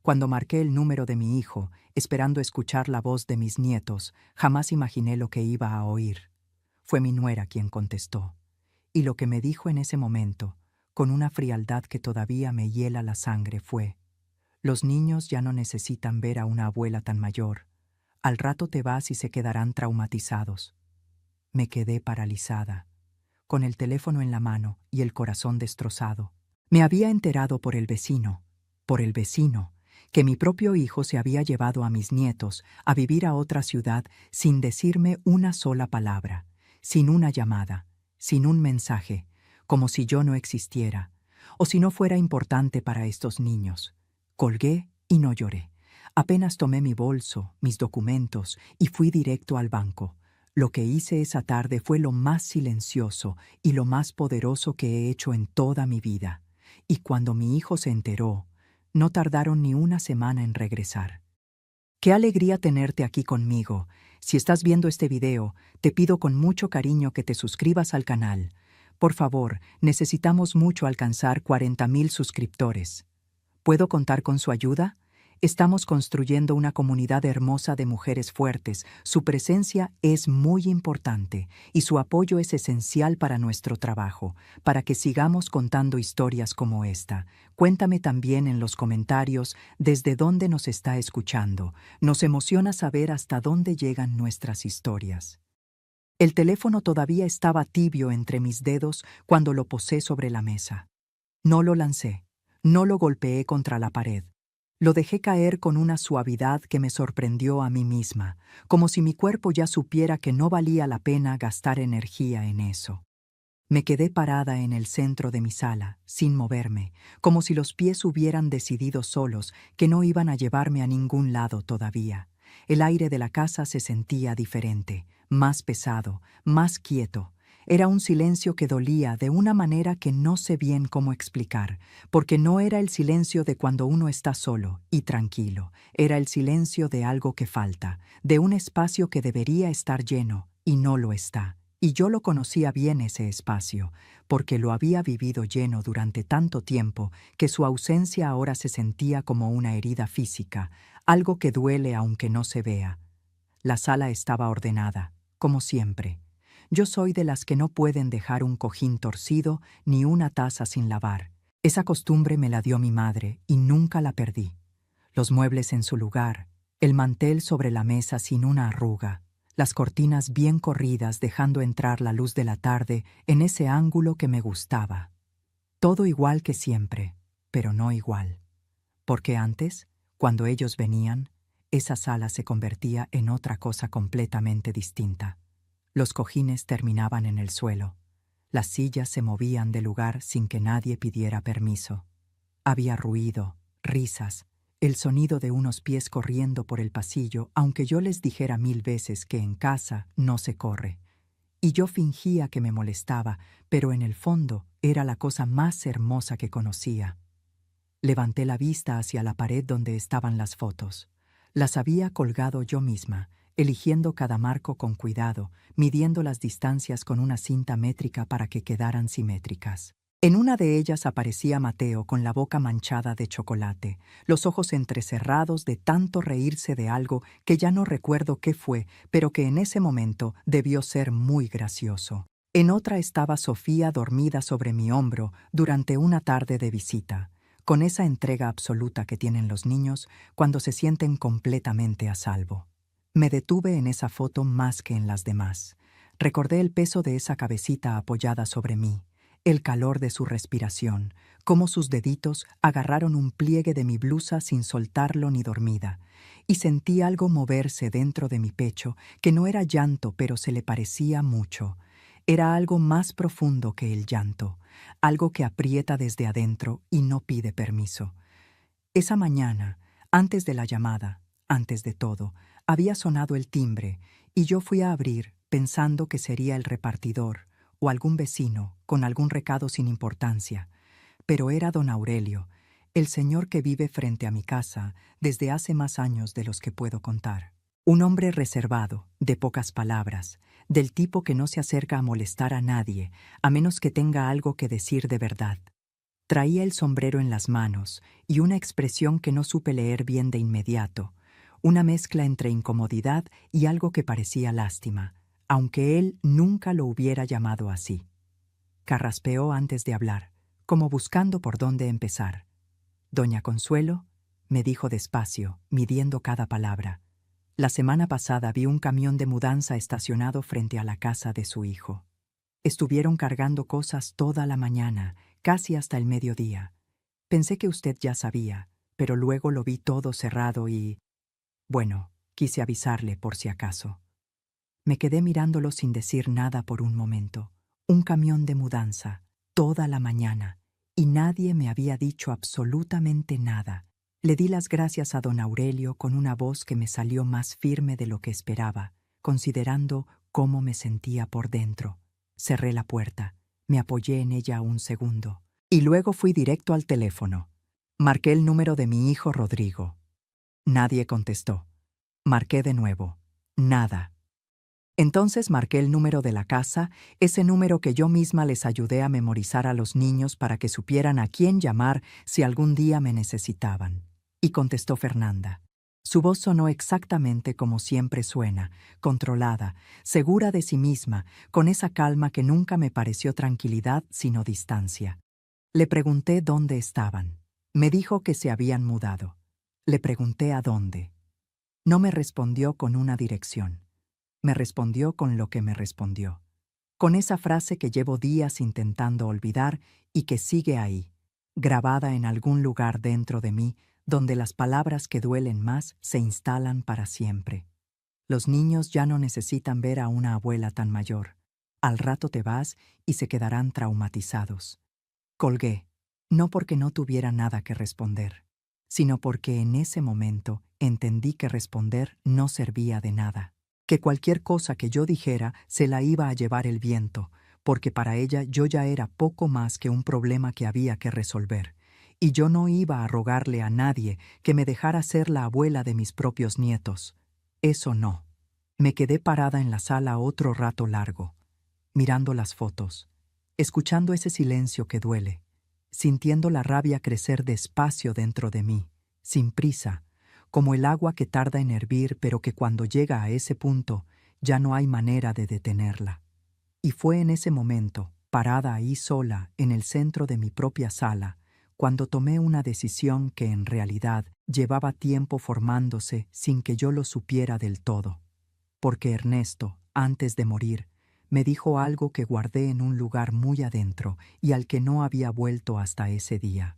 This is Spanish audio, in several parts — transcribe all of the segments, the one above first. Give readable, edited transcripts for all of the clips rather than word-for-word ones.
Cuando marqué el número de mi hijo, esperando escuchar la voz de mis nietos, jamás imaginé lo que iba a oír. Fue mi nuera quien contestó. Y lo que me dijo en ese momento, con una frialdad que todavía me hiela la sangre, fue: los niños ya no necesitan ver a una abuela tan mayor. Al rato te vas y se quedarán traumatizados. Me quedé paralizada, con el teléfono en la mano y el corazón destrozado. Me había enterado por el vecino, que mi propio hijo se había llevado a mis nietos a vivir a otra ciudad sin decirme una sola palabra, sin una llamada, sin un mensaje, como si yo no existiera, o si no fuera importante para estos niños. Colgué y no lloré. Apenas tomé mi bolso, mis documentos y fui directo al banco. Lo que hice esa tarde fue lo más silencioso y lo más poderoso que he hecho en toda mi vida. Y cuando mi hijo se enteró, no tardaron ni una semana en regresar. Qué alegría tenerte aquí conmigo. Si estás viendo este video, te pido con mucho cariño que te suscribas al canal. Por favor, necesitamos mucho alcanzar 40,000 suscriptores. ¿Puedo contar con su ayuda? Estamos construyendo una comunidad hermosa de mujeres fuertes. Su presencia es muy importante y su apoyo es esencial para nuestro trabajo, para que sigamos contando historias como esta. Cuéntame también en los comentarios desde dónde nos está escuchando. Nos emociona saber hasta dónde llegan nuestras historias. El teléfono todavía estaba tibio entre mis dedos cuando lo posé sobre la mesa. No lo lancé, no lo golpeé contra la pared. Lo dejé caer con una suavidad que me sorprendió a mí misma, como si mi cuerpo ya supiera que no valía la pena gastar energía en eso. Me quedé parada en el centro de mi sala, sin moverme, como si los pies hubieran decidido solos que no iban a llevarme a ningún lado todavía. El aire de la casa se sentía diferente, más pesado, más quieto. Era un silencio que dolía de una manera que no sé bien cómo explicar, porque no era el silencio de cuando uno está solo y tranquilo, era el silencio de algo que falta, de un espacio que debería estar lleno y no lo está. Y yo lo conocía bien ese espacio, porque lo había vivido lleno durante tanto tiempo que su ausencia ahora se sentía como una herida física, algo que duele aunque no se vea. La sala estaba ordenada, como siempre. Yo soy de las que no pueden dejar un cojín torcido ni una taza sin lavar. Esa costumbre me la dio mi madre y nunca la perdí. Los muebles en su lugar, el mantel sobre la mesa sin una arruga, las cortinas bien corridas dejando entrar la luz de la tarde en ese ángulo que me gustaba. Todo igual que siempre, pero no igual. Porque antes, cuando ellos venían, esa sala se convertía en otra cosa completamente distinta. Los cojines terminaban en el suelo. Las sillas se movían de lugar sin que nadie pidiera permiso. Había ruido, risas, el sonido de unos pies corriendo por el pasillo, aunque yo les dijera 1000 veces que en casa no se corre. Y yo fingía que me molestaba, pero en el fondo era la cosa más hermosa que conocía. Levanté la vista hacia la pared donde estaban las fotos. Las había colgado yo misma, eligiendo cada marco con cuidado, midiendo las distancias con una cinta métrica para que quedaran simétricas. En una de ellas aparecía Mateo con la boca manchada de chocolate, los ojos entrecerrados de tanto reírse de algo que ya no recuerdo qué fue, pero que en ese momento debió ser muy gracioso. En otra estaba Sofía dormida sobre mi hombro durante una tarde de visita, con esa entrega absoluta que tienen los niños cuando se sienten completamente a salvo. Me detuve en esa foto más que en las demás. Recordé el peso de esa cabecita apoyada sobre mí, el calor de su respiración, cómo sus deditos agarraron un pliegue de mi blusa sin soltarlo ni dormida, y sentí algo moverse dentro de mi pecho que no era llanto, pero se le parecía mucho. Era algo más profundo que el llanto, algo que aprieta desde adentro y no pide permiso. Esa mañana, antes de la llamada, antes de todo, había sonado el timbre y yo fui a abrir pensando que sería el repartidor o algún vecino con algún recado sin importancia. Pero era don Aurelio, el señor que vive frente a mi casa desde hace más años de los que puedo contar. Un hombre reservado, de pocas palabras, del tipo que no se acerca a molestar a nadie, a menos que tenga algo que decir de verdad. Traía el sombrero en las manos y una expresión que no supe leer bien de inmediato, una mezcla entre incomodidad y algo que parecía lástima, aunque él nunca lo hubiera llamado así. Carraspeó antes de hablar, como buscando por dónde empezar. «Doña Consuelo», me dijo despacio, midiendo cada palabra. «La semana pasada vi un camión de mudanza estacionado frente a la casa de su hijo. Estuvieron cargando cosas toda la mañana, casi hasta el mediodía. Pensé que usted ya sabía, pero luego lo vi todo cerrado y... Bueno, quise avisarle por si acaso». Me quedé mirándolo sin decir nada por un momento. Un camión de mudanza, toda la mañana, y nadie me había dicho absolutamente nada. Le di las gracias a don Aurelio con una voz que me salió más firme de lo que esperaba, considerando cómo me sentía por dentro. Cerré la puerta, me apoyé en ella un segundo, y luego fui directo al teléfono. Marqué el número de mi hijo Rodrigo. Nadie contestó. Marqué de nuevo. Nada. Entonces marqué el número de la casa, ese número que yo misma les ayudé a memorizar a los niños para que supieran a quién llamar si algún día me necesitaban. Y contestó Fernanda. Su voz sonó exactamente como siempre suena, controlada, segura de sí misma, con esa calma que nunca me pareció tranquilidad sino distancia. Le pregunté dónde estaban. Me dijo que se habían mudado. Le pregunté a dónde. No me respondió con una dirección. Me respondió con lo que me respondió. Con esa frase que llevo días intentando olvidar y que sigue ahí, grabada en algún lugar dentro de mí, donde las palabras que duelen más se instalan para siempre. Los niños ya no necesitan ver a una abuela tan mayor. Al rato te vas y se quedarán traumatizados. Colgué, no porque no tuviera nada que responder, sino porque en ese momento entendí que responder no servía de nada, que cualquier cosa que yo dijera se la iba a llevar el viento, porque para ella yo ya era poco más que un problema que había que resolver, y yo no iba a rogarle a nadie que me dejara ser la abuela de mis propios nietos. Eso no. Me quedé parada en la sala otro rato largo, mirando las fotos, escuchando ese silencio que duele, sintiendo la rabia crecer despacio dentro de mí, sin prisa, como el agua que tarda en hervir pero que cuando llega a ese punto ya no hay manera de detenerla. Y fue en ese momento, parada ahí sola, en el centro de mi propia sala, cuando tomé una decisión que en realidad llevaba tiempo formándose sin que yo lo supiera del todo. Porque Ernesto, antes de morir, me dijo algo que guardé en un lugar muy adentro y al que no había vuelto hasta ese día.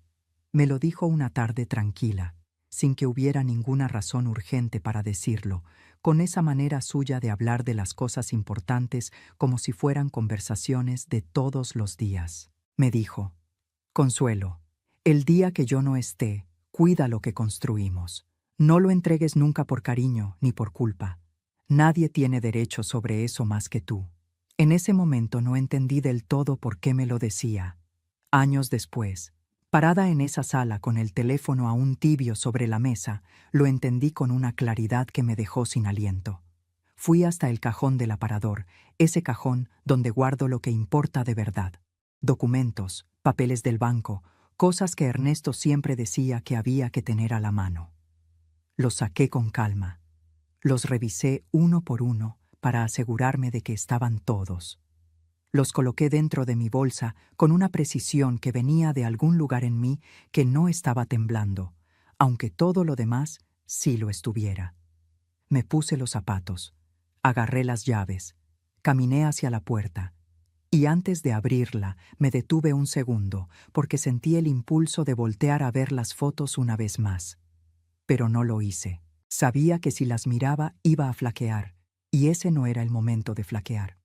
Me lo dijo una tarde tranquila, sin que hubiera ninguna razón urgente para decirlo, con esa manera suya de hablar de las cosas importantes como si fueran conversaciones de todos los días. Me dijo: «Consuelo, el día que yo no esté, cuida lo que construimos. No lo entregues nunca por cariño ni por culpa. Nadie tiene derecho sobre eso más que tú». En ese momento no entendí del todo por qué me lo decía. Años después, parada en esa sala con el teléfono aún tibio sobre la mesa, lo entendí con una claridad que me dejó sin aliento. Fui hasta el cajón del aparador, ese cajón donde guardo lo que importa de verdad. Documentos, papeles del banco, cosas que Ernesto siempre decía que había que tener a la mano. Los saqué con calma. Los revisé uno por uno para asegurarme de que estaban todos. Los coloqué dentro de mi bolsa con una precisión que venía de algún lugar en mí que no estaba temblando, aunque todo lo demás sí lo estuviera. Me puse los zapatos, agarré las llaves, caminé hacia la puerta, y antes de abrirla me detuve un segundo porque sentí el impulso de voltear a ver las fotos una vez más. Pero no lo hice. Sabía que si las miraba iba a flaquear, y ese no era el momento de flaquear.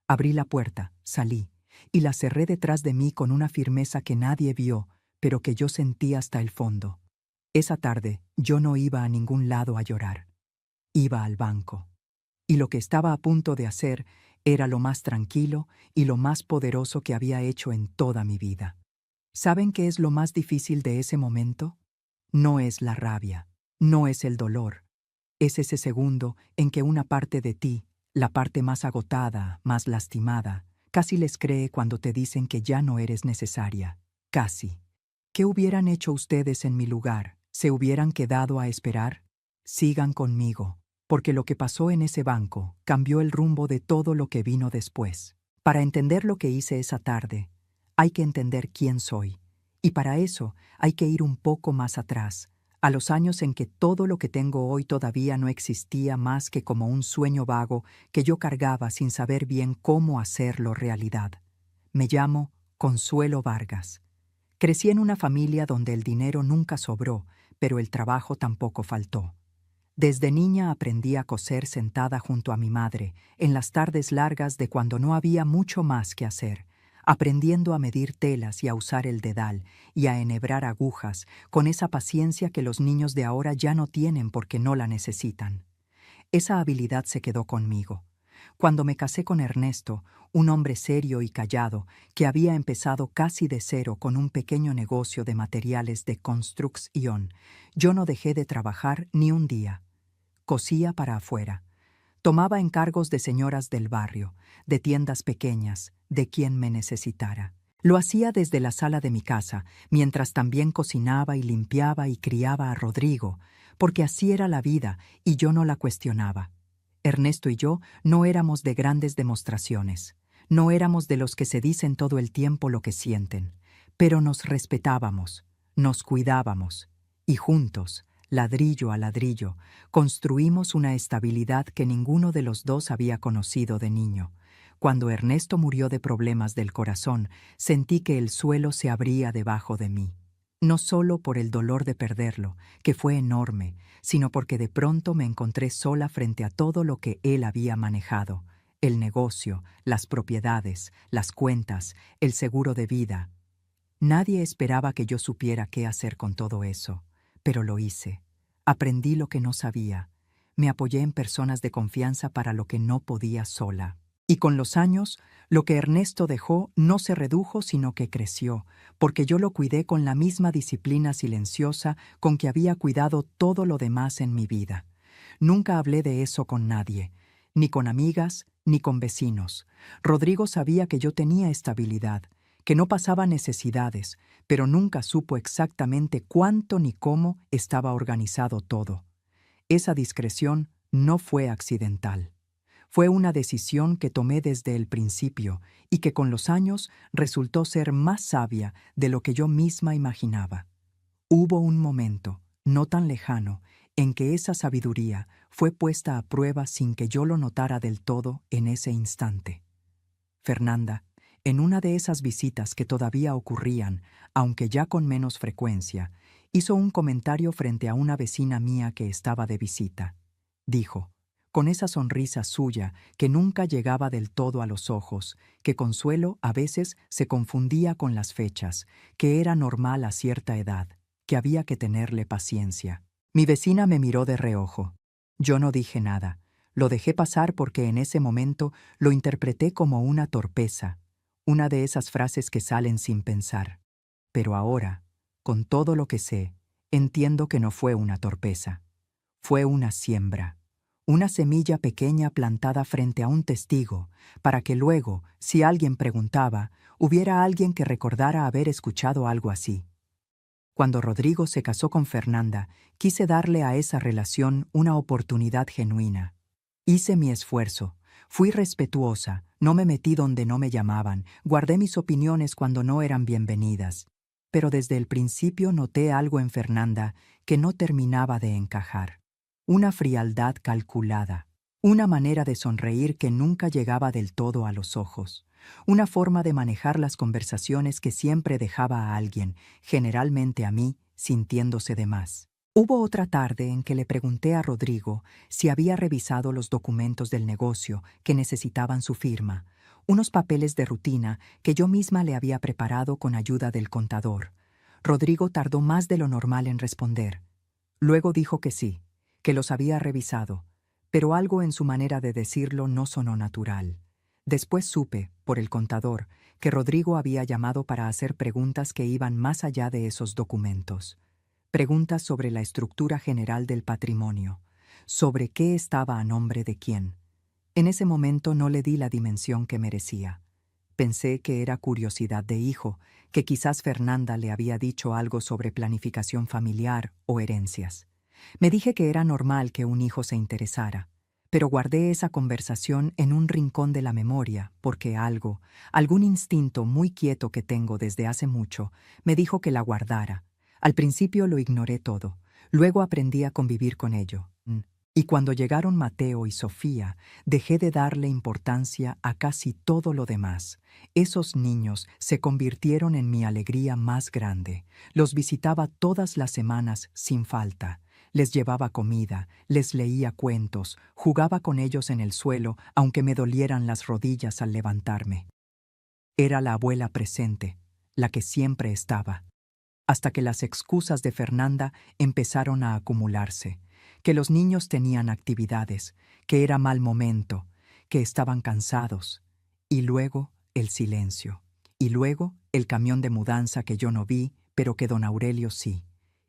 Abrí la puerta, salí, y la cerré detrás de mí con una firmeza que nadie vio, pero que yo sentí hasta el fondo. Esa tarde yo no iba a ningún lado a llorar. Iba al banco. Y lo que estaba a punto de hacer era lo más tranquilo y lo más poderoso que había hecho en toda mi vida. ¿Saben qué es lo más difícil de ese momento? No es la rabia, no es el dolor. Es ese segundo en que una parte de ti, la parte más agotada, más lastimada, casi les cree cuando te dicen que ya no eres necesaria. Casi. ¿Qué hubieran hecho ustedes en mi lugar? ¿Se hubieran quedado a esperar? Sigan conmigo, porque lo que pasó en ese banco cambió el rumbo de todo lo que vino después. Para entender lo que hice esa tarde, hay que entender quién soy. Y para eso hay que ir un poco más atrás, a los años en que todo lo que tengo hoy todavía no existía más que como un sueño vago que yo cargaba sin saber bien cómo hacerlo realidad. Me llamo Consuelo Vargas. Crecí en una familia donde el dinero nunca sobró, pero el trabajo tampoco faltó. Desde niña aprendí a coser sentada junto a mi madre, en las tardes largas de cuando no había mucho más que hacer, aprendiendo a medir telas y a usar el dedal y a enhebrar agujas con esa paciencia que los niños de ahora ya no tienen porque no la necesitan. Esa habilidad se quedó conmigo. Cuando me casé con Ernesto, un hombre serio y callado, que había empezado casi de cero con un pequeño negocio de materiales de construcción, yo no dejé de trabajar ni un día. Cosía para afuera. Tomaba encargos de señoras del barrio, de tiendas pequeñas, de quien me necesitara. Lo hacía desde la sala de mi casa, mientras también cocinaba y limpiaba y criaba a Rodrigo, porque así era la vida y yo no la cuestionaba. Ernesto y yo no éramos de grandes demostraciones, no éramos de los que se dicen todo el tiempo lo que sienten, pero nos respetábamos, nos cuidábamos, y juntos, ladrillo a ladrillo, construimos una estabilidad que ninguno de los dos había conocido de niño. Cuando Ernesto murió de problemas del corazón, sentí que el suelo se abría debajo de mí. No solo por el dolor de perderlo, que fue enorme, sino porque de pronto me encontré sola frente a todo lo que él había manejado: el negocio, las propiedades, las cuentas, el seguro de vida. Nadie esperaba que yo supiera qué hacer con todo eso, pero lo hice. Aprendí lo que no sabía. Me apoyé en personas de confianza para lo que no podía sola. Y con los años, lo que Ernesto dejó no se redujo, sino que creció, porque yo lo cuidé con la misma disciplina silenciosa con que había cuidado todo lo demás en mi vida. Nunca hablé de eso con nadie, ni con amigas, ni con vecinos. Rodrigo sabía que yo tenía estabilidad, que no pasaba necesidades, pero nunca supo exactamente cuánto ni cómo estaba organizado todo. Esa discreción no fue accidental. Fue una decisión que tomé desde el principio y que con los años resultó ser más sabia de lo que yo misma imaginaba. Hubo un momento, no tan lejano, en que esa sabiduría fue puesta a prueba sin que yo lo notara del todo en ese instante. Fernanda, en una de esas visitas que todavía ocurrían, aunque ya con menos frecuencia, hizo un comentario frente a una vecina mía que estaba de visita. Dijo, con esa sonrisa suya que nunca llegaba del todo a los ojos, que Consuelo a veces se confundía con las fechas, que era normal a cierta edad, que había que tenerle paciencia. Mi vecina me miró de reojo. Yo no dije nada. Lo dejé pasar porque en ese momento lo interpreté como una torpeza, una de esas frases que salen sin pensar. Pero ahora, con todo lo que sé, entiendo que no fue una torpeza. Fue una siembra. Una semilla pequeña plantada frente a un testigo, para que luego, si alguien preguntaba, hubiera alguien que recordara haber escuchado algo así. Cuando Rodrigo se casó con Fernanda, quise darle a esa relación una oportunidad genuina. Hice mi esfuerzo, fui respetuosa, no me metí donde no me llamaban, guardé mis opiniones cuando no eran bienvenidas. Pero desde el principio noté algo en Fernanda que no terminaba de encajar. Una frialdad calculada, una manera de sonreír que nunca llegaba del todo a los ojos, una forma de manejar las conversaciones que siempre dejaba a alguien, generalmente a mí, sintiéndose de más. Hubo otra tarde en que le pregunté a Rodrigo si había revisado los documentos del negocio que necesitaban su firma, unos papeles de rutina que yo misma le había preparado con ayuda del contador. Rodrigo tardó más de lo normal en responder. Luego dijo que sí, que los había revisado, pero algo en su manera de decirlo no sonó natural. Después supe, por el contador, que Rodrigo había llamado para hacer preguntas que iban más allá de esos documentos. Preguntas sobre la estructura general del patrimonio, sobre qué estaba a nombre de quién. En ese momento no le di la dimensión que merecía. Pensé que era curiosidad de hijo, que quizás Fernanda le había dicho algo sobre planificación familiar o herencias. Me dije que era normal que un hijo se interesara, pero guardé esa conversación en un rincón de la memoria porque algún instinto muy quieto que tengo desde hace mucho, me dijo que la guardara. Al principio lo ignoré todo, luego aprendí a convivir con ello. Y cuando llegaron Mateo y Sofía, dejé de darle importancia a casi todo lo demás. Esos niños se convirtieron en mi alegría más grande. Los visitaba todas las semanas sin falta. Les llevaba comida, les leía cuentos, jugaba con ellos en el suelo, aunque me dolieran las rodillas al levantarme. Era la abuela presente, la que siempre estaba. Hasta que las excusas de Fernanda empezaron a acumularse, que los niños tenían actividades, que era mal momento, que estaban cansados, y luego el silencio, y luego el camión de mudanza que yo no vi, pero que don Aurelio sí,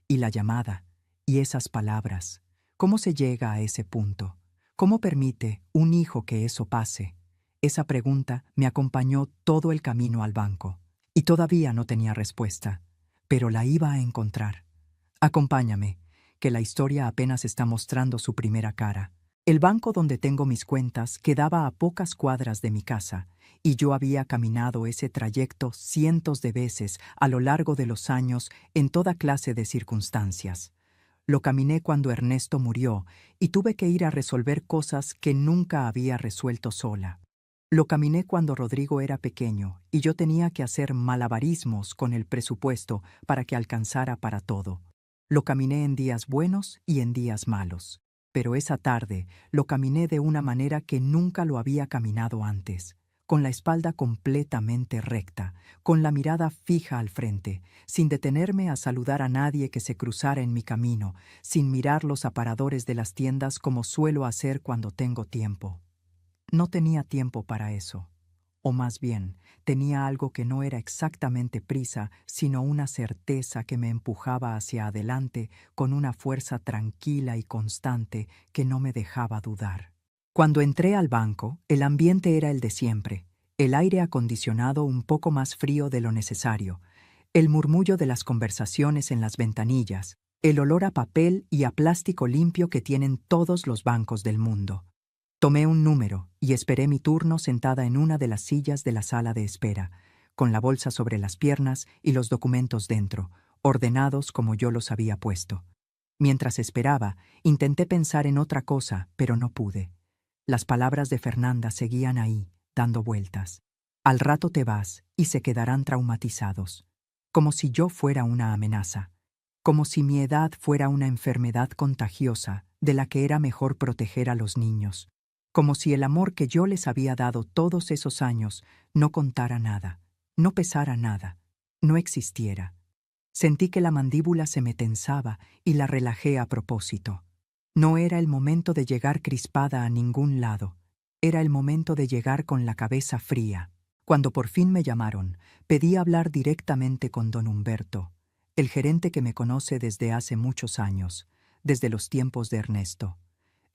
y la llamada, y esas palabras. ¿Cómo se llega a ese punto? ¿Cómo permite un hijo que eso pase? Esa pregunta me acompañó todo el camino al banco, y todavía no tenía respuesta, pero la iba a encontrar. Acompáñame, que la historia apenas está mostrando su primera cara. El banco donde tengo mis cuentas quedaba a pocas cuadras de mi casa, y yo había caminado ese trayecto cientos de veces a lo largo de los años en toda clase de circunstancias. Lo caminé cuando Ernesto murió y tuve que ir a resolver cosas que nunca había resuelto sola. Lo caminé cuando Rodrigo era pequeño y yo tenía que hacer malabarismos con el presupuesto para que alcanzara para todo. Lo caminé en días buenos y en días malos, pero esa tarde lo caminé de una manera que nunca lo había caminado antes, con la espalda completamente recta, con la mirada fija al frente, sin detenerme a saludar a nadie que se cruzara en mi camino, sin mirar los aparadores de las tiendas como suelo hacer cuando tengo tiempo. No tenía tiempo para eso, o más bien, tenía algo que no era exactamente prisa, sino una certeza que me empujaba hacia adelante con una fuerza tranquila y constante que no me dejaba dudar. Cuando entré al banco, el ambiente era el de siempre, el aire acondicionado un poco más frío de lo necesario, el murmullo de las conversaciones en las ventanillas, el olor a papel y a plástico limpio que tienen todos los bancos del mundo. Tomé un número y esperé mi turno sentada en una de las sillas de la sala de espera, con la bolsa sobre las piernas y los documentos dentro, ordenados como yo los había puesto. Mientras esperaba, intenté pensar en otra cosa, pero no pude. Las palabras de Fernanda seguían ahí, dando vueltas. Al rato te vas y se quedarán traumatizados, como si yo fuera una amenaza, como si mi edad fuera una enfermedad contagiosa de la que era mejor proteger a los niños. Como si el amor que yo les había dado todos esos años no contara nada, no pesara nada, no existiera. Sentí que la mandíbula se me tensaba y la relajé a propósito. No era el momento de llegar crispada a ningún lado, era el momento de llegar con la cabeza fría. Cuando por fin me llamaron, pedí hablar directamente con don Humberto, el gerente que me conoce desde hace muchos años, desde los tiempos de Ernesto.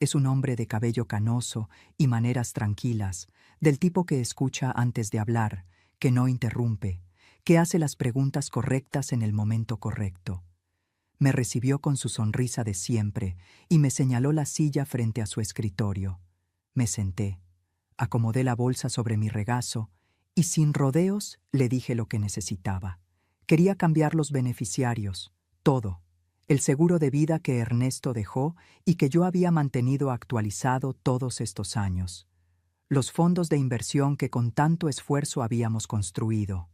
Es un hombre de cabello canoso y maneras tranquilas, del tipo que escucha antes de hablar, que no interrumpe, que hace las preguntas correctas en el momento correcto. Me recibió con su sonrisa de siempre y me señaló la silla frente a su escritorio. Me senté, acomodé la bolsa sobre mi regazo y sin rodeos le dije lo que necesitaba. Quería cambiar los beneficiarios, todo. El seguro de vida que Ernesto dejó y que yo había mantenido actualizado todos estos años. Los fondos de inversión que con tanto esfuerzo habíamos construido.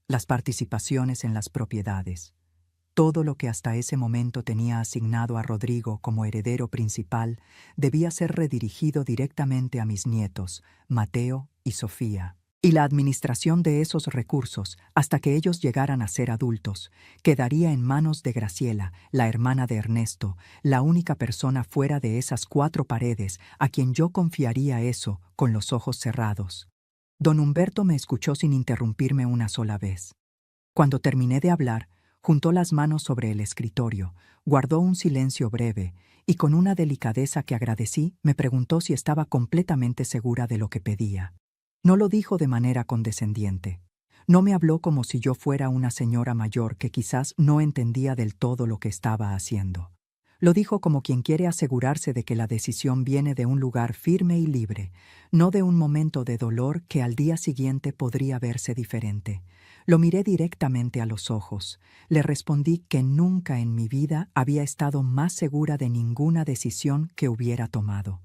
Las participaciones en las propiedades. Todo lo que hasta ese momento tenía asignado a Rodrigo como heredero principal debía ser redirigido directamente a mis nietos, Mateo y Sofía. Y la administración de esos recursos, hasta que ellos llegaran a ser adultos, quedaría en manos de Graciela, la hermana de Ernesto, la única persona fuera de esas 4 paredes a quien yo confiaría eso con los ojos cerrados. Don Humberto me escuchó sin interrumpirme una sola vez. Cuando terminé de hablar, juntó las manos sobre el escritorio, guardó un silencio breve y con una delicadeza que agradecí me preguntó si estaba completamente segura de lo que pedía. No lo dijo de manera condescendiente. No me habló como si yo fuera una señora mayor que quizás no entendía del todo lo que estaba haciendo. Lo dijo como quien quiere asegurarse de que la decisión viene de un lugar firme y libre, no de un momento de dolor que al día siguiente podría verse diferente. Lo miré directamente a los ojos. Le respondí que nunca en mi vida había estado más segura de ninguna decisión que hubiera tomado.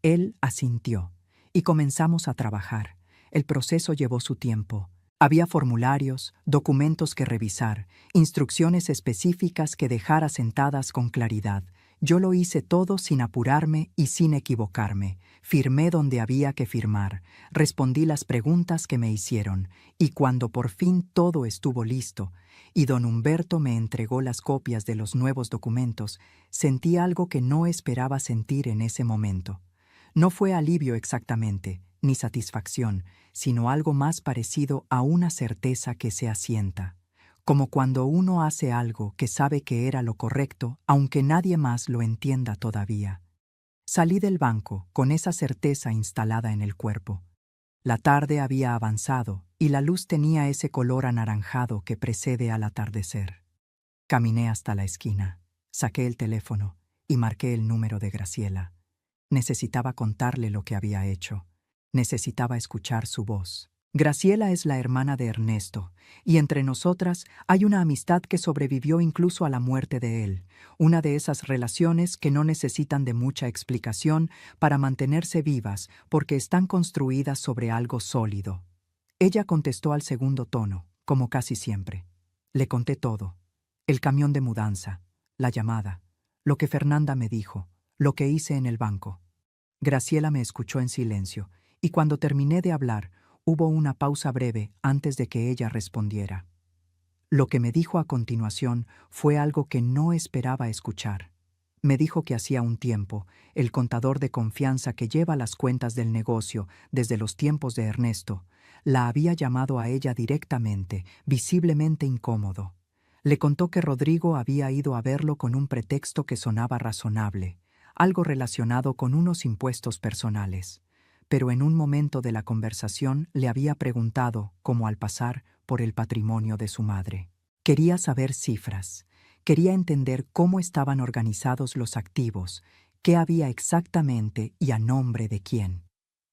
Él asintió, y comenzamos a trabajar. El proceso llevó su tiempo. Había formularios, documentos que revisar, instrucciones específicas que dejar asentadas con claridad. Yo lo hice todo sin apurarme y sin equivocarme. Firmé donde había que firmar, respondí las preguntas que me hicieron, y cuando por fin todo estuvo listo, y don Humberto me entregó las copias de los nuevos documentos, sentí algo que no esperaba sentir en ese momento. No fue alivio exactamente, ni satisfacción, sino algo más parecido a una certeza que se asienta, como cuando uno hace algo que sabe que era lo correcto, aunque nadie más lo entienda todavía. Salí del banco con esa certeza instalada en el cuerpo. La tarde había avanzado y la luz tenía ese color anaranjado que precede al atardecer. Caminé hasta la esquina, saqué el teléfono y marqué el número de Graciela. Necesitaba contarle lo que había hecho. Necesitaba escuchar su voz. Graciela es la hermana de Ernesto, y entre nosotras hay una amistad que sobrevivió incluso a la muerte de él, una de esas relaciones que no necesitan de mucha explicación para mantenerse vivas porque están construidas sobre algo sólido. Ella contestó al segundo tono, como casi siempre. Le conté todo: el camión de mudanza, la llamada, lo que Fernanda me dijo, lo que hice en el banco. Graciela me escuchó en silencio, y cuando terminé de hablar, hubo una pausa breve antes de que ella respondiera. Lo que me dijo a continuación fue algo que no esperaba escuchar. Me dijo que hacía un tiempo, el contador de confianza que lleva las cuentas del negocio desde los tiempos de Ernesto, la había llamado a ella directamente, visiblemente incómodo. Le contó que Rodrigo había ido a verlo con un pretexto que sonaba razonable, algo relacionado con unos impuestos personales. Pero en un momento de la conversación le había preguntado, como al pasar, por el patrimonio de su madre. Quería saber cifras, quería entender cómo estaban organizados los activos, qué había exactamente y a nombre de quién.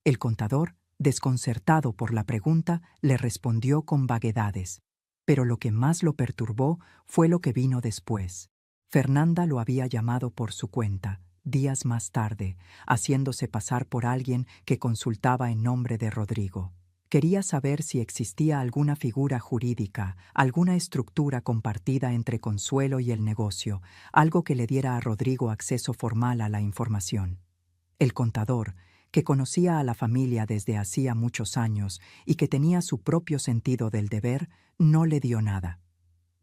El contador, desconcertado por la pregunta, le respondió con vaguedades. Pero lo que más lo perturbó fue lo que vino después. Fernanda lo había llamado por su cuenta, días más tarde, haciéndose pasar por alguien que consultaba en nombre de Rodrigo. Quería saber si existía alguna figura jurídica, alguna estructura compartida entre Consuelo y el negocio, algo que le diera a Rodrigo acceso formal a la información. El contador, que conocía a la familia desde hacía muchos años y que tenía su propio sentido del deber, no le dio nada.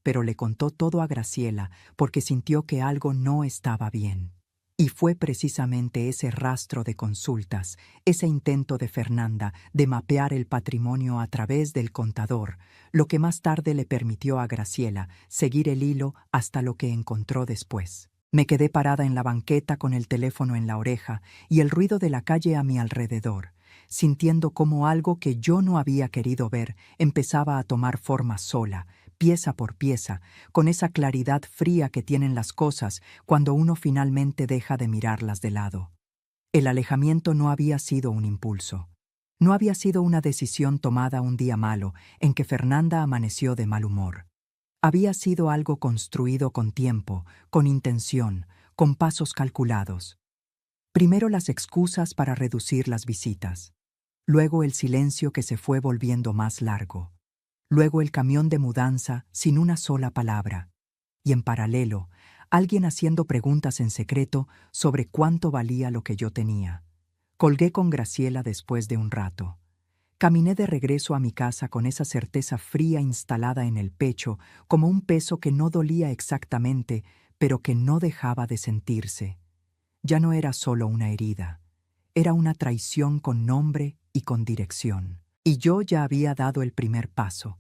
Pero le contó todo a Graciela porque sintió que algo no estaba bien. Y fue precisamente ese rastro de consultas, ese intento de Fernanda de mapear el patrimonio a través del contador, lo que más tarde le permitió a Graciela seguir el hilo hasta lo que encontró después. Me quedé parada en la banqueta con el teléfono en la oreja y el ruido de la calle a mi alrededor, sintiendo cómo algo que yo no había querido ver empezaba a tomar forma sola, pieza por pieza, con esa claridad fría que tienen las cosas cuando uno finalmente deja de mirarlas de lado. El alejamiento no había sido un impulso. No había sido una decisión tomada un día malo en que Fernanda amaneció de mal humor. Había sido algo construido con tiempo, con intención, con pasos calculados. Primero las excusas para reducir las visitas. Luego el silencio que se fue volviendo más largo. Luego el camión de mudanza sin una sola palabra. Y en paralelo, alguien haciendo preguntas en secreto sobre cuánto valía lo que yo tenía. Colgué con Graciela después de un rato. Caminé de regreso a mi casa con esa certeza fría instalada en el pecho, como un peso que no dolía exactamente, pero que no dejaba de sentirse. Ya no era solo una herida, era una traición con nombre y con dirección. Y yo ya había dado el primer paso.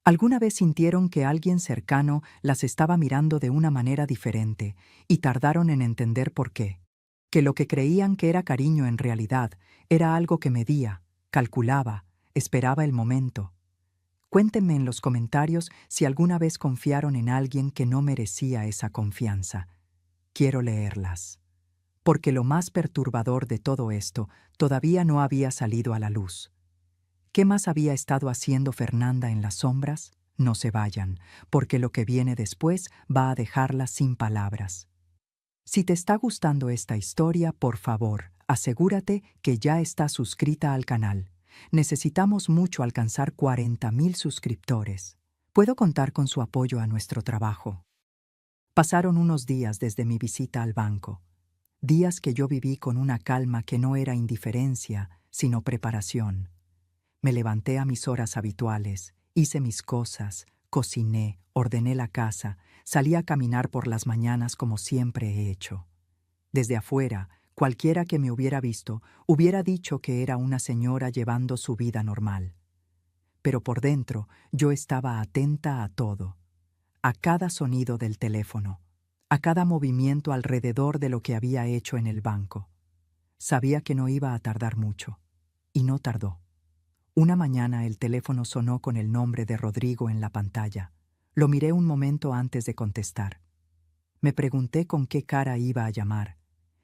¿Alguna vez sintieron que alguien cercano las estaba mirando de una manera diferente y tardaron en entender por qué? Que lo que creían que era cariño en realidad era algo que medía, calculaba, Esperaba el momento. Cuéntenme en los comentarios si alguna vez confiaron en alguien que no merecía esa confianza. Quiero leerlas. Porque lo más perturbador de todo esto todavía no había salido a la luz. ¿Qué más había estado haciendo Fernanda en las sombras? No se vayan, porque lo que viene después va a dejarla sin palabras. Si te está gustando esta historia, por favor, asegúrate que ya estás suscrita al canal. Necesitamos mucho alcanzar 40,000 suscriptores. Puedo contar con su apoyo a nuestro trabajo. Pasaron unos días desde mi visita al banco. Días que yo viví con una calma que no era indiferencia, sino preparación. Me levanté a mis horas habituales, hice mis cosas, cociné, ordené la casa, salí a caminar por las mañanas como siempre he hecho. Desde afuera, cualquiera que me hubiera visto hubiera dicho que era una señora llevando su vida normal. Pero por dentro yo estaba atenta a todo, a cada sonido del teléfono, a cada movimiento alrededor de lo que había hecho en el banco. Sabía que no iba a tardar mucho, y no tardó. Una mañana el teléfono sonó con el nombre de Rodrigo en la pantalla. Lo miré un momento antes de contestar. Me pregunté con qué cara iba a llamar,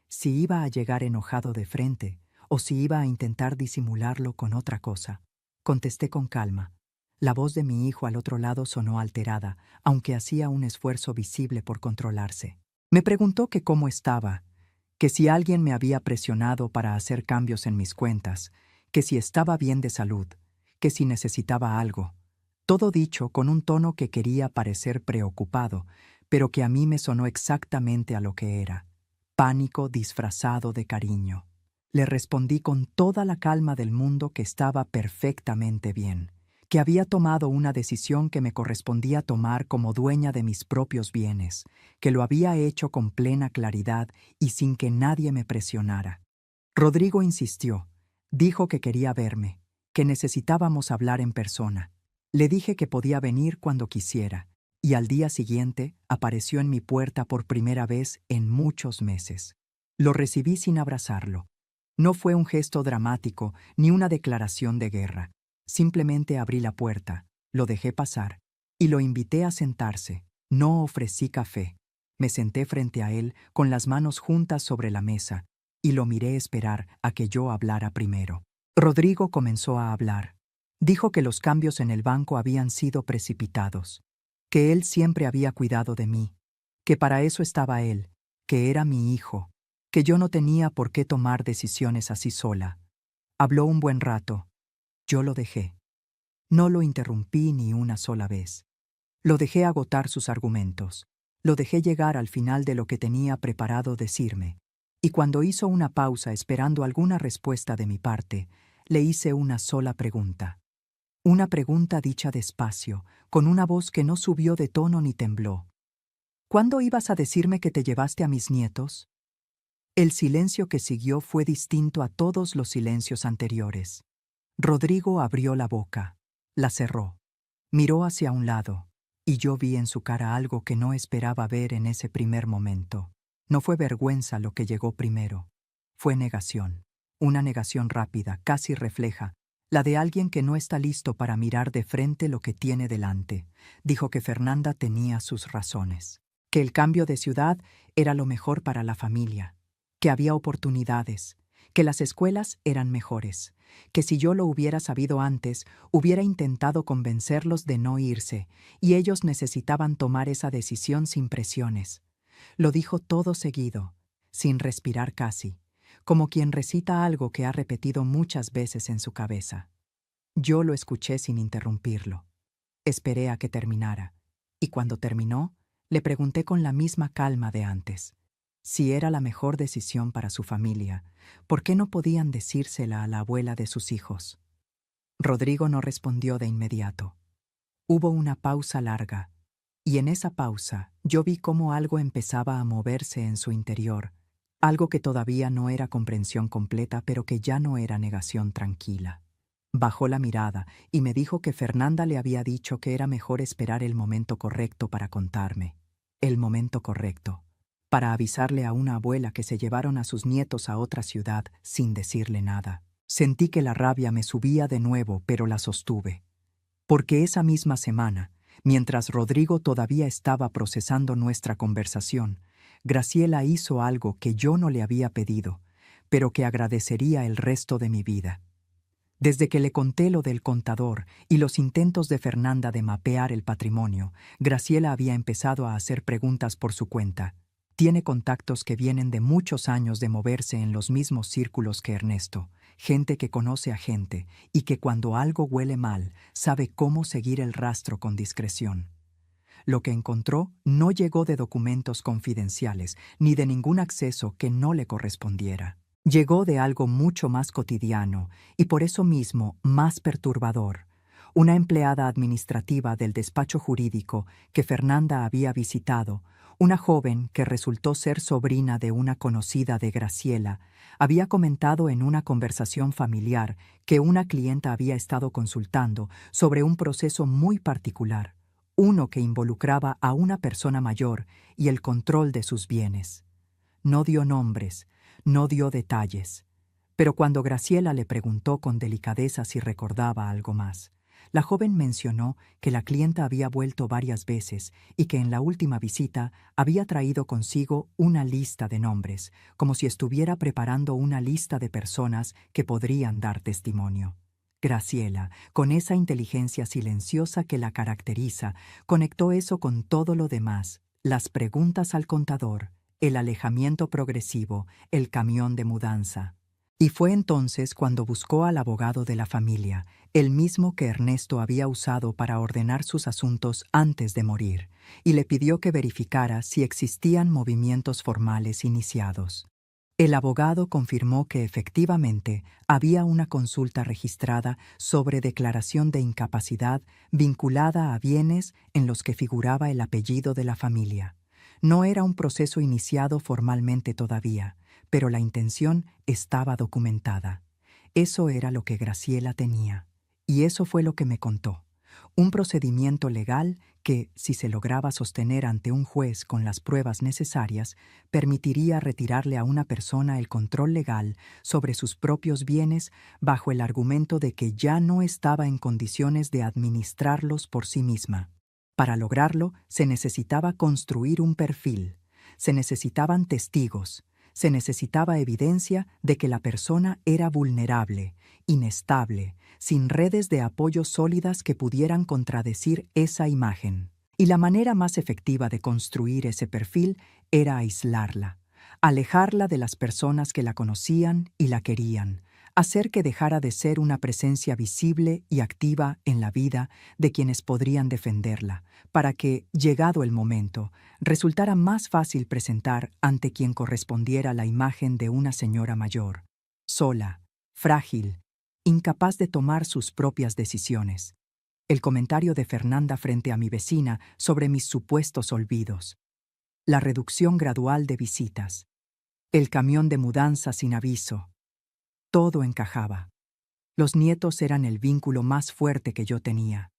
si iba a llegar enojado de frente o si iba a intentar disimularlo con otra cosa. Contesté con calma. La voz de mi hijo al otro lado sonó alterada, aunque hacía un esfuerzo visible por controlarse. Me preguntó que cómo estaba, que si alguien me había presionado para hacer cambios en mis cuentas, que si estaba bien de salud, que si necesitaba algo. Todo dicho con un tono que quería parecer preocupado, pero que a mí me sonó exactamente a lo que era: pánico disfrazado de cariño. Le respondí con toda la calma del mundo que estaba perfectamente bien, que había tomado una decisión que me correspondía tomar como dueña de mis propios bienes, que lo había hecho con plena claridad y sin que nadie me presionara. Rodrigo insistió. Dijo que quería verme, que necesitábamos hablar en persona. Le dije que podía venir cuando quisiera, y al día siguiente apareció en mi puerta por primera vez en muchos meses. Lo recibí sin abrazarlo. No fue un gesto dramático ni una declaración de guerra. Simplemente abrí la puerta, lo dejé pasar y lo invité a sentarse. No ofrecí café. Me senté frente a él con las manos juntas sobre la mesa y lo miré esperar a que yo hablara primero. Rodrigo comenzó a hablar. Dijo que los cambios en el banco habían sido precipitados, que él siempre había cuidado de mí, que para eso estaba él, que era mi hijo, que yo no tenía por qué tomar decisiones así sola. Habló un buen rato. Yo lo dejé. No lo interrumpí ni una sola vez. Lo dejé agotar sus argumentos. Lo dejé llegar al final de lo que tenía preparado decirme. Y cuando hizo una pausa esperando alguna respuesta de mi parte, le hice una sola pregunta. Una pregunta dicha despacio, con una voz que no subió de tono ni tembló. ¿Cuándo ibas a decirme que te llevaste a mis nietos? El silencio que siguió fue distinto a todos los silencios anteriores. Rodrigo abrió la boca, la cerró, miró hacia un lado, y yo vi en su cara algo que no esperaba ver en ese primer momento. No fue vergüenza lo que llegó primero, fue negación. Una negación rápida, casi refleja, la de alguien que no está listo para mirar de frente lo que tiene delante. Dijo que Fernanda tenía sus razones, que el cambio de ciudad era lo mejor para la familia, que había oportunidades, que las escuelas eran mejores, que si yo lo hubiera sabido antes, hubiera intentado convencerlos de no irse, y ellos necesitaban tomar esa decisión sin presiones. Lo dijo todo seguido, sin respirar casi, como quien recita algo que ha repetido muchas veces en su cabeza. Yo lo escuché sin interrumpirlo. Esperé a que terminara, y cuando terminó, le pregunté con la misma calma de antes. Si era la mejor decisión para su familia, ¿por qué no podían decírsela a la abuela de sus hijos? Rodrigo no respondió de inmediato. Hubo una pausa larga, y en esa pausa yo vi cómo algo empezaba a moverse en su interior, algo que todavía no era comprensión completa, pero que ya no era negación tranquila. Bajó la mirada y me dijo que Fernanda le había dicho que era mejor esperar el momento correcto para contarme. El momento correcto. Para avisarle a una abuela que se llevaron a sus nietos a otra ciudad sin decirle nada. Sentí que la rabia me subía de nuevo, pero la sostuve. Porque esa misma semana, mientras Rodrigo todavía estaba procesando nuestra conversación, Graciela hizo algo que yo no le había pedido, pero que agradecería el resto de mi vida. Desde que le conté lo del contador y los intentos de Fernanda de mapear el patrimonio, Graciela había empezado a hacer preguntas por su cuenta. Tiene contactos que vienen de muchos años de moverse en los mismos círculos que Ernesto, gente que conoce a gente y que cuando algo huele mal sabe cómo seguir el rastro con discreción. Lo que encontró no llegó de documentos confidenciales ni de ningún acceso que no le correspondiera. Llegó de algo mucho más cotidiano y por eso mismo más perturbador. Una empleada administrativa del despacho jurídico que Fernanda había visitado, una joven que resultó ser sobrina de una conocida de Graciela, había comentado en una conversación familiar que una clienta había estado consultando sobre un proceso muy particular, uno que involucraba a una persona mayor y el control de sus bienes. No dio nombres, no dio detalles, pero cuando Graciela le preguntó con delicadeza si recordaba algo más, la joven mencionó que la clienta había vuelto varias veces y que en la última visita había traído consigo una lista de nombres, como si estuviera preparando una lista de personas que podrían dar testimonio. Graciela, con esa inteligencia silenciosa que la caracteriza, conectó eso con todo lo demás, las preguntas al contador, el alejamiento progresivo, el camión de mudanza. Y fue entonces cuando buscó al abogado de la familia, el mismo que Ernesto había usado para ordenar sus asuntos antes de morir, y le pidió que verificara si existían movimientos formales iniciados. El abogado confirmó que efectivamente había una consulta registrada sobre declaración de incapacidad vinculada a bienes en los que figuraba el apellido de la familia. No era un proceso iniciado formalmente todavía, pero la intención estaba documentada. Eso era lo que Graciela tenía, y eso fue lo que me contó. Un procedimiento legal que, si se lograba sostener ante un juez con las pruebas necesarias, permitiría retirarle a una persona el control legal sobre sus propios bienes bajo el argumento de que ya no estaba en condiciones de administrarlos por sí misma. Para lograrlo, se necesitaba construir un perfil, se necesitaban testigos, se necesitaba evidencia de que la persona era vulnerable, inestable, sin redes de apoyo sólidas que pudieran contradecir esa imagen. Y la manera más efectiva de construir ese perfil era aislarla, alejarla de las personas que la conocían y la querían, hacer que dejara de ser una presencia visible y activa en la vida de quienes podrían defenderla, para que, llegado el momento, resultara más fácil presentar ante quien correspondiera la imagen de una señora mayor, sola, frágil, incapaz de tomar sus propias decisiones. El comentario de Fernanda frente a mi vecina sobre mis supuestos olvidos. La reducción gradual de visitas. El camión de mudanza sin aviso. Todo encajaba. Los nietos eran el vínculo más fuerte que yo tenía.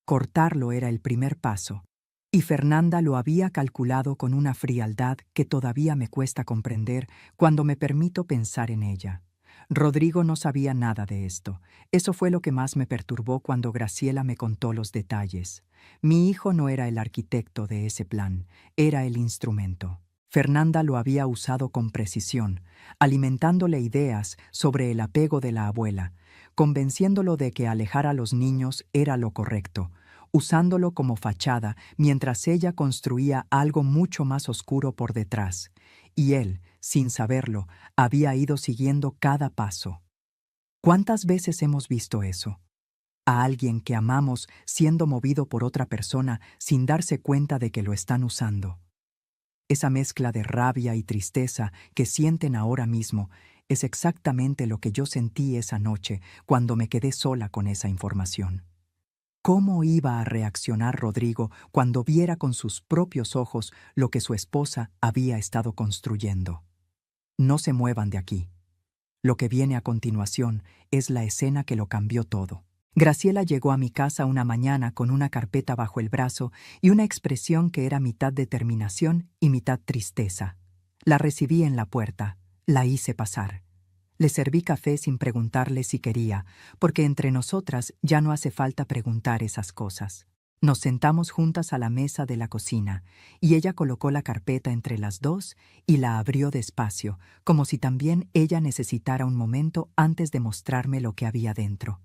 Cortarlo era el primer paso, y Fernanda lo había calculado con una frialdad que todavía me cuesta comprender cuando me permito pensar en ella. Rodrigo no sabía nada de esto. Eso fue lo que más me perturbó cuando Graciela me contó los detalles. Mi hijo no era el arquitecto de ese plan, era el instrumento. Fernanda lo había usado con precisión, alimentándole ideas sobre el apego de la abuela, convenciéndolo de que alejar a los niños era lo correcto, usándolo como fachada mientras ella construía algo mucho más oscuro por detrás, y él, sin saberlo, había ido siguiendo cada paso. ¿Cuántas veces hemos visto eso? A alguien que amamos siendo movido por otra persona sin darse cuenta de que lo están usando. Esa mezcla de rabia y tristeza que sienten ahora mismo es exactamente lo que yo sentí esa noche cuando me quedé sola con esa información. ¿Cómo iba a reaccionar Rodrigo cuando viera con sus propios ojos lo que su esposa había estado construyendo? No se muevan de aquí. Lo que viene a continuación es la escena que lo cambió todo. Graciela llegó a mi casa una mañana con una carpeta bajo el brazo y una expresión que era mitad determinación y mitad tristeza. La recibí en la puerta, la hice pasar. Le serví café sin preguntarle si quería, porque entre nosotras ya no hace falta preguntar esas cosas. Nos sentamos juntas a la mesa de la cocina, y ella colocó la carpeta entre las dos y la abrió despacio, como si también ella necesitara un momento antes de mostrarme lo que había dentro.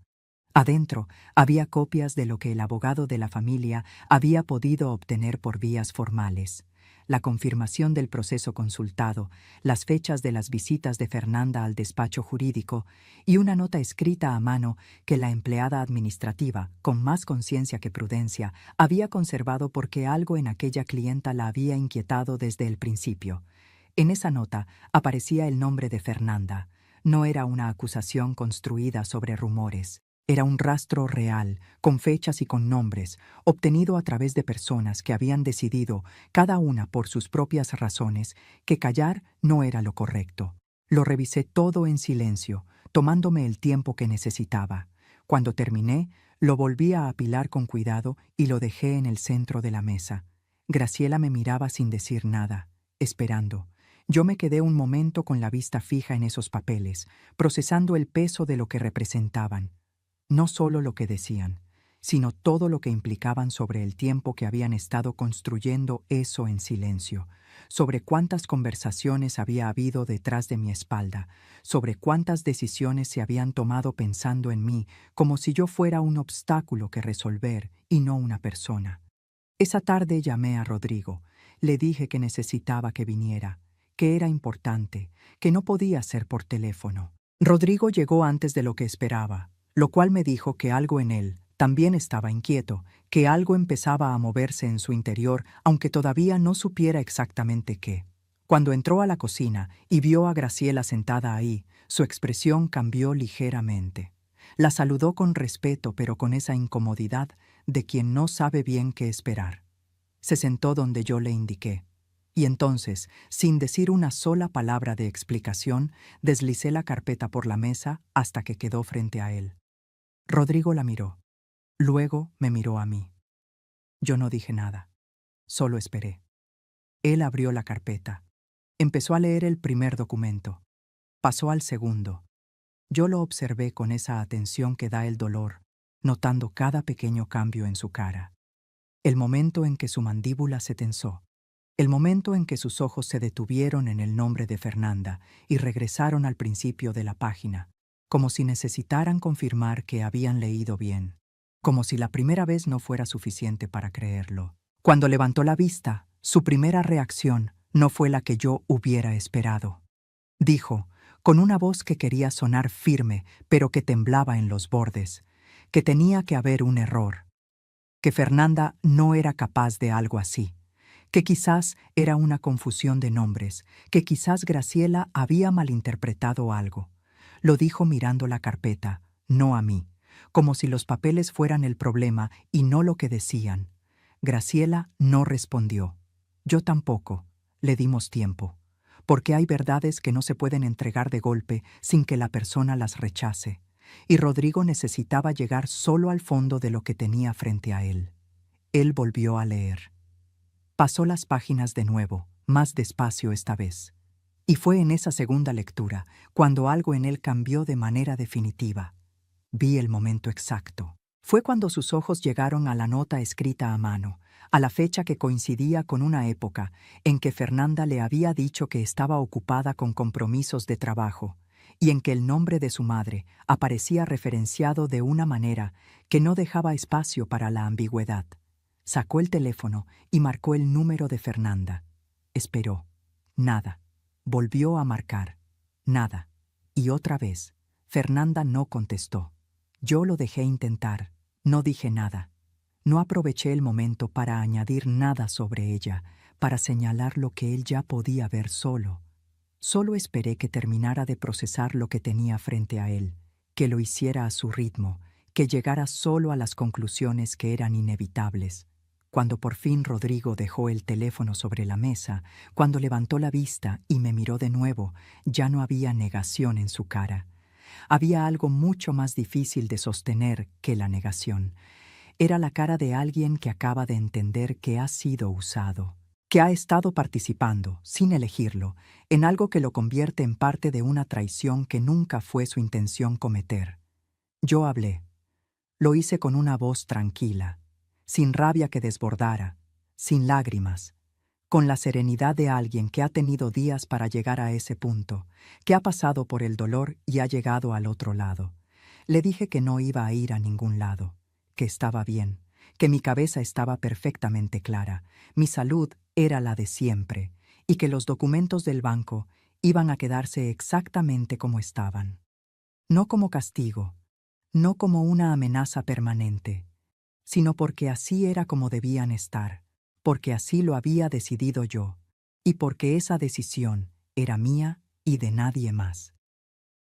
Adentro había copias de lo que el abogado de la familia había podido obtener por vías formales: la confirmación del proceso consultado, las fechas de las visitas de Fernanda al despacho jurídico y una nota escrita a mano que la empleada administrativa, con más conciencia que prudencia, había conservado porque algo en aquella clienta la había inquietado desde el principio. En esa nota aparecía el nombre de Fernanda. No era una acusación construida sobre rumores. Era un rastro real, con fechas y con nombres, obtenido a través de personas que habían decidido, cada una por sus propias razones, que callar no era lo correcto. Lo revisé todo en silencio, tomándome el tiempo que necesitaba. Cuando terminé, lo volví a apilar con cuidado y lo dejé en el centro de la mesa. Graciela me miraba sin decir nada, esperando. Yo me quedé un momento con la vista fija en esos papeles, procesando el peso de lo que representaban. No solo lo que decían, sino todo lo que implicaban sobre el tiempo que habían estado construyendo eso en silencio, sobre cuántas conversaciones había habido detrás de mi espalda, sobre cuántas decisiones se habían tomado pensando en mí, como si yo fuera un obstáculo que resolver y no una persona. Esa tarde llamé a Rodrigo. Le dije que necesitaba que viniera, que era importante, que no podía ser por teléfono. Rodrigo llegó antes de lo que esperaba, lo cual me dijo que algo en él también estaba inquieto, que algo empezaba a moverse en su interior, aunque todavía no supiera exactamente qué. Cuando entró a la cocina y vio a Graciela sentada ahí, su expresión cambió ligeramente. La saludó con respeto, pero con esa incomodidad de quien no sabe bien qué esperar. Se sentó donde yo le indiqué. Y entonces, sin decir una sola palabra de explicación, deslicé la carpeta por la mesa hasta que quedó frente a él. Rodrigo la miró. Luego me miró a mí. Yo no dije nada. Solo esperé. Él abrió la carpeta. Empezó a leer el primer documento. Pasó al segundo. Yo lo observé con esa atención que da el dolor, notando cada pequeño cambio en su cara. El momento en que su mandíbula se tensó. El momento en que sus ojos se detuvieron en el nombre de Fernanda y regresaron al principio de la página, como si necesitaran confirmar que habían leído bien, como si la primera vez no fuera suficiente para creerlo. Cuando levantó la vista, su primera reacción no fue la que yo hubiera esperado. Dijo, con una voz que quería sonar firme, pero que temblaba en los bordes, que tenía que haber un error, que Fernanda no era capaz de algo así, que quizás era una confusión de nombres, que quizás Graciela había malinterpretado algo. Lo dijo mirando la carpeta, no a mí, como si los papeles fueran el problema y no lo que decían. Graciela no respondió. Yo tampoco. Le dimos tiempo. Porque hay verdades que no se pueden entregar de golpe sin que la persona las rechace. Y Rodrigo necesitaba llegar solo al fondo de lo que tenía frente a él. Él volvió a leer. Pasó las páginas de nuevo, más despacio esta vez. Y fue en esa segunda lectura cuando algo en él cambió de manera definitiva. Vi el momento exacto. Fue cuando sus ojos llegaron a la nota escrita a mano, a la fecha que coincidía con una época en que Fernanda le había dicho que estaba ocupada con compromisos de trabajo y en que el nombre de su madre aparecía referenciado de una manera que no dejaba espacio para la ambigüedad. Sacó el teléfono y marcó el número de Fernanda. Esperó. Nada. Volvió a marcar. Nada. Y otra vez. Fernanda no contestó. Yo lo dejé intentar. No dije nada. No aproveché el momento para añadir nada sobre ella, para señalar lo que él ya podía ver solo. Solo esperé que terminara de procesar lo que tenía frente a él, que lo hiciera a su ritmo, que llegara solo a las conclusiones que eran inevitables. Cuando por fin Rodrigo dejó el teléfono sobre la mesa, cuando levantó la vista y me miró de nuevo, ya no había negación en su cara. Había algo mucho más difícil de sostener que la negación. Era la cara de alguien que acaba de entender que ha sido usado. que ha estado participando, sin elegirlo, en algo que lo convierte en parte de una traición que nunca fue su intención cometer. Yo hablé. Lo hice con una voz tranquila, sin rabia que desbordara, sin lágrimas, con la serenidad de alguien que ha tenido días para llegar a ese punto, que ha pasado por el dolor y ha llegado al otro lado. Le dije que no iba a ir a ningún lado, que estaba bien, que mi cabeza estaba perfectamente clara, mi salud era la de siempre, y que los documentos del banco iban a quedarse exactamente como estaban. No como castigo, no como una amenaza permanente, sino porque así era como debían estar, porque así lo había decidido yo, y porque esa decisión era mía y de nadie más.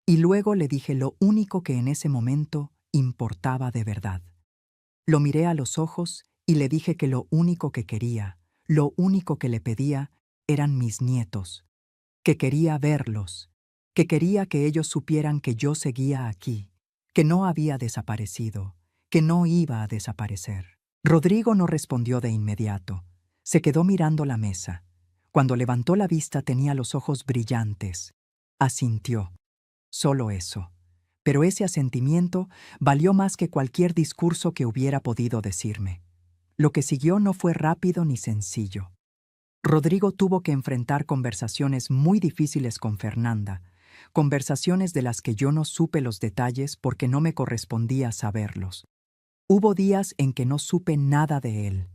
Y luego le dije lo único que en ese momento importaba de verdad. Lo miré a los ojos y le dije que lo único que quería, lo único que le pedía, eran mis nietos, que quería verlos, que quería que ellos supieran que yo seguía aquí, que no había desaparecido, que no iba a desaparecer. Rodrigo no respondió de inmediato. Se quedó mirando la mesa. Cuando levantó la vista tenía los ojos brillantes. Asintió. Solo eso. Pero ese asentimiento valió más que cualquier discurso que hubiera podido decirme. Lo que siguió no fue rápido ni sencillo. Rodrigo tuvo que enfrentar conversaciones muy difíciles con Fernanda, conversaciones de las que yo no supe los detalles porque no me correspondía saberlos. Hubo días en que no supe nada de él.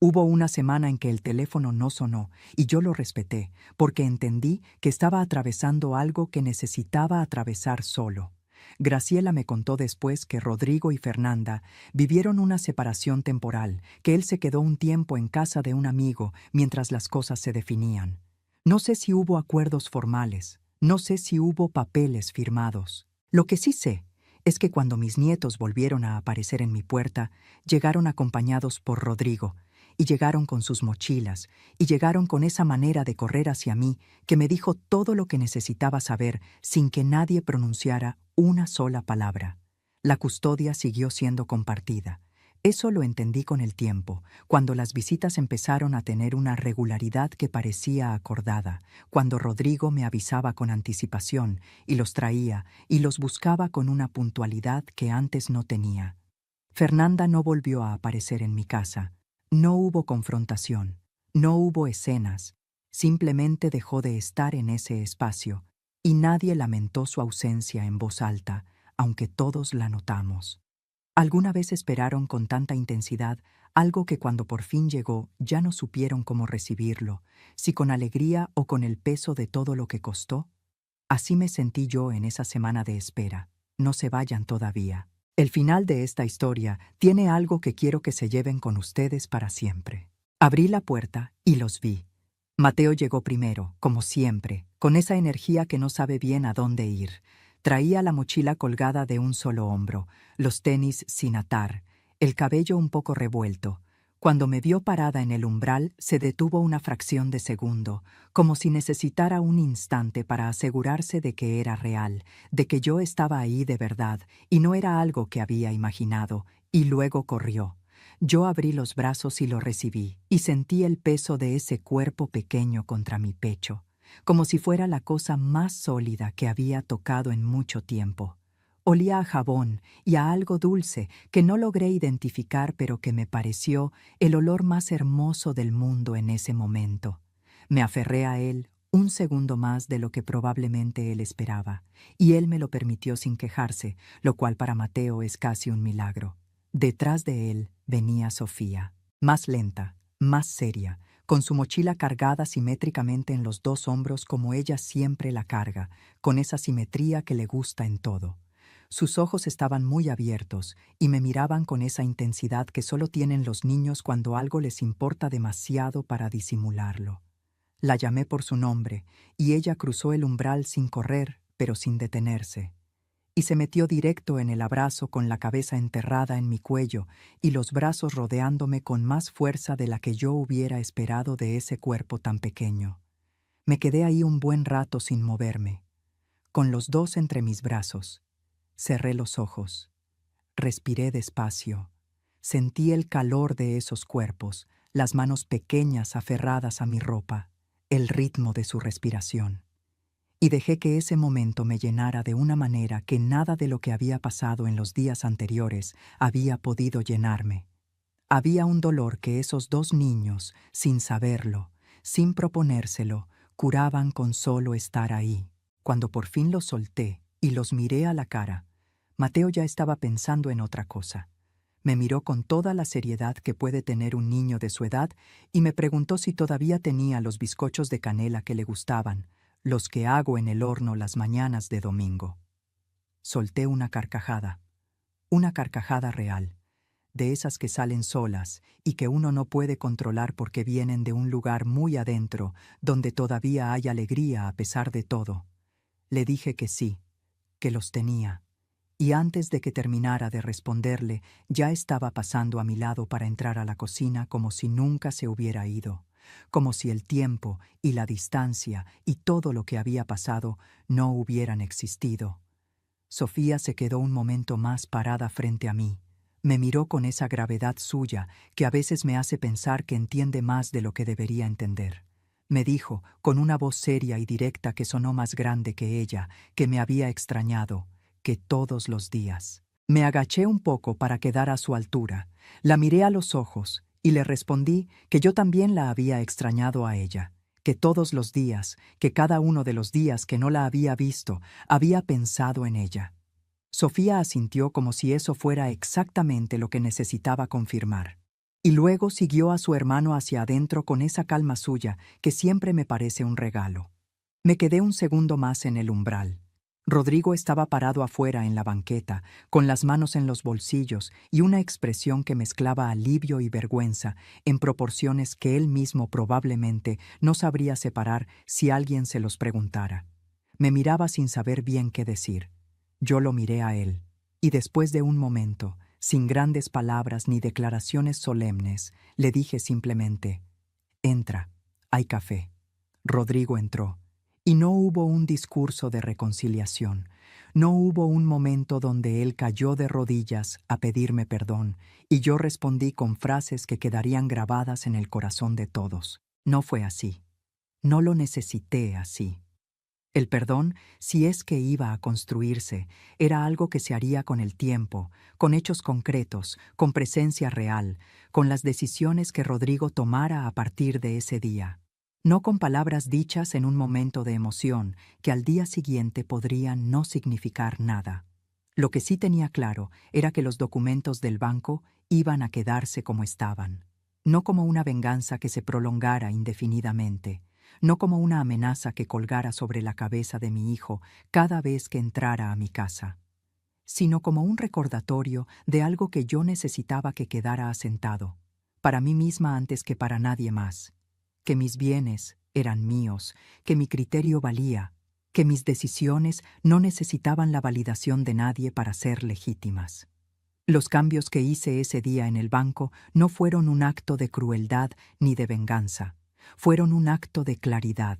Hubo una semana en que el teléfono no sonó y yo lo respeté porque entendí que estaba atravesando algo que necesitaba atravesar solo. Graciela me contó después que Rodrigo y Fernanda vivieron una separación temporal, que él se quedó un tiempo en casa de un amigo mientras las cosas se definían. No sé si hubo acuerdos formales, no sé si hubo papeles firmados. Lo que sí sé es que cuando mis nietos volvieron a aparecer en mi puerta, llegaron acompañados por Rodrigo, y llegaron con sus mochilas, y llegaron con esa manera de correr hacia mí que me dijo todo lo que necesitaba saber sin que nadie pronunciara una sola palabra. La custodia siguió siendo compartida. Eso lo entendí con el tiempo, cuando las visitas empezaron a tener una regularidad que parecía acordada, cuando Rodrigo me avisaba con anticipación y los traía y los buscaba con una puntualidad que antes no tenía. Fernanda no volvió a aparecer en mi casa. No hubo confrontación, no hubo escenas, simplemente dejó de estar en ese espacio, y nadie lamentó su ausencia en voz alta, aunque todos la notamos. ¿Alguna vez esperaron con tanta intensidad algo que cuando por fin llegó ya no supieron cómo recibirlo, si con alegría o con el peso de todo lo que costó? Así me sentí yo en esa semana de espera. No se vayan todavía. El final de esta historia tiene algo que quiero que se lleven con ustedes para siempre. Abrí la puerta y los vi. Mateo llegó primero, como siempre, con esa energía que no sabe bien a dónde ir. Traía la mochila colgada de un solo hombro, los tenis sin atar, el cabello un poco revuelto. Cuando me vio parada en el umbral, se detuvo una fracción de segundo, como si necesitara un instante para asegurarse de que era real, de que yo estaba ahí de verdad, y no era algo que había imaginado, y luego corrió. Yo abrí los brazos y lo recibí, y sentí el peso de ese cuerpo pequeño contra mi pecho, como si fuera la cosa más sólida que había tocado en mucho tiempo. Olía a jabón y a algo dulce que no logré identificar, pero que me pareció el olor más hermoso del mundo en ese momento. Me aferré a él un segundo más de lo que probablemente él esperaba, y él me lo permitió sin quejarse, lo cual para Mateo es casi un milagro. Detrás de él venía Sofía, más lenta, más seria, con su mochila cargada simétricamente en los dos hombros como ella siempre la carga, con esa simetría que le gusta en todo. Sus ojos estaban muy abiertos y me miraban con esa intensidad que solo tienen los niños cuando algo les importa demasiado para disimularlo. La llamé por su nombre y ella cruzó el umbral sin correr, pero sin detenerse. Y se metió directo en el abrazo con la cabeza enterrada en mi cuello y los brazos rodeándome con más fuerza de la que yo hubiera esperado de ese cuerpo tan pequeño. Me quedé ahí un buen rato sin moverme, con los dos entre mis brazos. Cerré los ojos. Respiré despacio. Sentí el calor de esos cuerpos, las manos pequeñas aferradas a mi ropa, el ritmo de su respiración. Y dejé que ese momento me llenara de una manera que nada de lo que había pasado en los días anteriores había podido llenarme. Había un dolor que esos dos niños, sin saberlo, sin proponérselo, curaban con solo estar ahí. Cuando por fin los solté y los miré a la cara, Mateo ya estaba pensando en otra cosa. Me miró con toda la seriedad que puede tener un niño de su edad y me preguntó si todavía tenía los bizcochos de canela que le gustaban, los que hago en el horno las mañanas de domingo. Solté una carcajada real, de esas que salen solas y que uno no puede controlar porque vienen de un lugar muy adentro, donde todavía hay alegría a pesar de todo. Le dije que sí, que los tenía, y antes de que terminara de responderle, ya estaba pasando a mi lado para entrar a la cocina como si nunca se hubiera ido, como si el tiempo y la distancia y todo lo que había pasado no hubieran existido. Sofía se quedó un momento más parada frente a mí. Me miró con esa gravedad suya que a veces me hace pensar que entiende más de lo que debería entender. Me dijo, con una voz seria y directa que sonó más grande que ella, que me había extrañado, que todos los días. Me agaché un poco para quedar a su altura, la miré a los ojos y le respondí que yo también la había extrañado a ella, que todos los días, que cada uno de los días que no la había visto, había pensado en ella. Sofía asintió como si eso fuera exactamente lo que necesitaba confirmar. Y luego siguió a su hermano hacia adentro con esa calma suya que siempre me parece un regalo. Me quedé un segundo más en el umbral. Rodrigo estaba parado afuera en la banqueta, con las manos en los bolsillos y una expresión que mezclaba alivio y vergüenza en proporciones que él mismo probablemente no sabría separar si alguien se los preguntara. Me miraba sin saber bien qué decir. Yo lo miré a él, y después de un momento, sin grandes palabras ni declaraciones solemnes, le dije simplemente: «Entra, hay café». Rodrigo entró, y no hubo un discurso de reconciliación, no hubo un momento donde él cayó de rodillas a pedirme perdón, y yo respondí con frases que quedarían grabadas en el corazón de todos. No fue así. No lo necesité así. El perdón, si es que iba a construirse, era algo que se haría con el tiempo, con hechos concretos, con presencia real, con las decisiones que Rodrigo tomara a partir de ese día. No con palabras dichas en un momento de emoción que al día siguiente podrían no significar nada. Lo que sí tenía claro era que los documentos del banco iban a quedarse como estaban, no como una venganza que se prolongara indefinidamente, no como una amenaza que colgara sobre la cabeza de mi hijo cada vez que entrara a mi casa, sino como un recordatorio de algo que yo necesitaba que quedara asentado, para mí misma antes que para nadie más, que mis bienes eran míos, que mi criterio valía, que mis decisiones no necesitaban la validación de nadie para ser legítimas. Los cambios que hice ese día en el banco no fueron un acto de crueldad ni de venganza. Fueron un acto de claridad,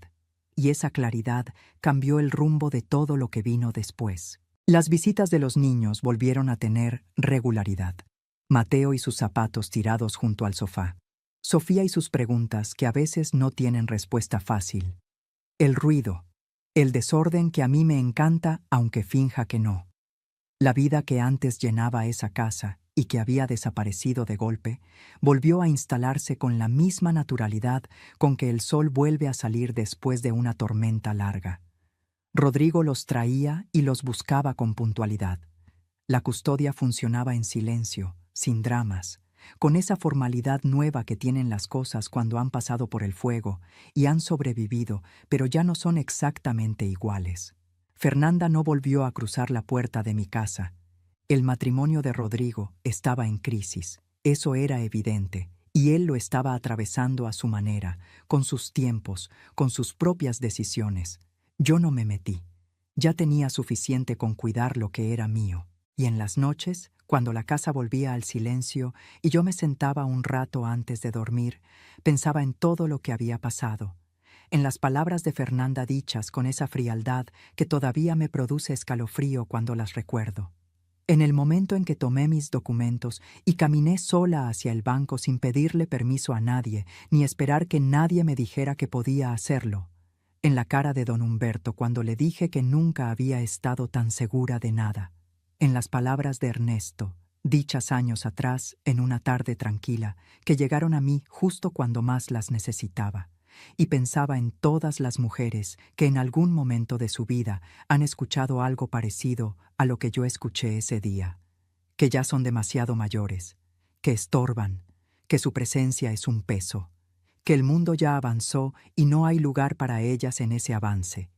y esa claridad cambió el rumbo de todo lo que vino después. Las visitas de los niños volvieron a tener regularidad. Mateo y sus zapatos tirados junto al sofá. Sofía y sus preguntas que a veces no tienen respuesta fácil. El ruido, el desorden que a mí me encanta aunque finja que no. La vida que antes llenaba esa casa y que había desaparecido de golpe, volvió a instalarse con la misma naturalidad con que el sol vuelve a salir después de una tormenta larga. Rodrigo los traía y los buscaba con puntualidad. La custodia funcionaba en silencio, sin dramas, con esa formalidad nueva que tienen las cosas cuando han pasado por el fuego y han sobrevivido, pero ya no son exactamente iguales. Fernanda no volvió a cruzar la puerta de mi casa. El matrimonio de Rodrigo estaba en crisis, eso era evidente, y él lo estaba atravesando a su manera, con sus tiempos, con sus propias decisiones. Yo no me metí. Ya tenía suficiente con cuidar lo que era mío. Y en las noches, cuando la casa volvía al silencio y yo me sentaba un rato antes de dormir, pensaba en todo lo que había pasado, en las palabras de Fernanda dichas con esa frialdad que todavía me produce escalofrío cuando las recuerdo. En el momento en que tomé mis documentos y caminé sola hacia el banco sin pedirle permiso a nadie, ni esperar que nadie me dijera que podía hacerlo, en la cara de don Humberto cuando le dije que nunca había estado tan segura de nada, en las palabras de Ernesto, dichas años atrás, en una tarde tranquila, que llegaron a mí justo cuando más las necesitaba, y pensaba en todas las mujeres que en algún momento de su vida han escuchado algo parecido a lo que yo escuché ese día, que ya son demasiado mayores, que estorban, que su presencia es un peso, que el mundo ya avanzó y no hay lugar para ellas en ese avance,